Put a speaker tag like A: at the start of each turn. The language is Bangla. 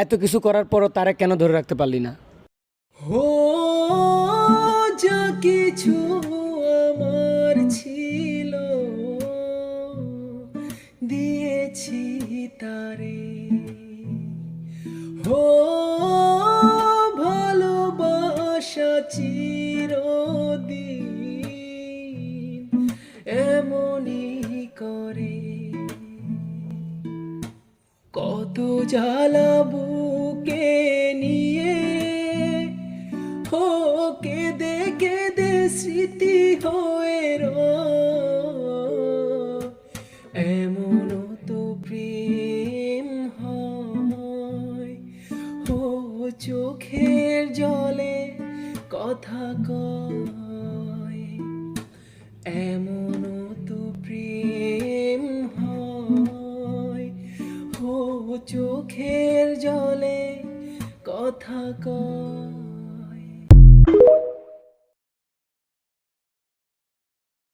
A: এত কিছু করার পরও তারে কেন ধরে রাখতে পারলি না?
B: হো, যা কিছু আমার ছিল দিয়েছি তারে। হো, ভালোবাসা চিরদিন এমনই করে। কত জ্বালা বুকে নিয়ে হো, কেঁদে কেঁদে স্মৃতি হয়ে রয়। এমনও তো প্রেম হয়, ও চোখের জলে কথা কয়। এমনও তো প্রেম হয়, ও চোখের জলে কথা কয়।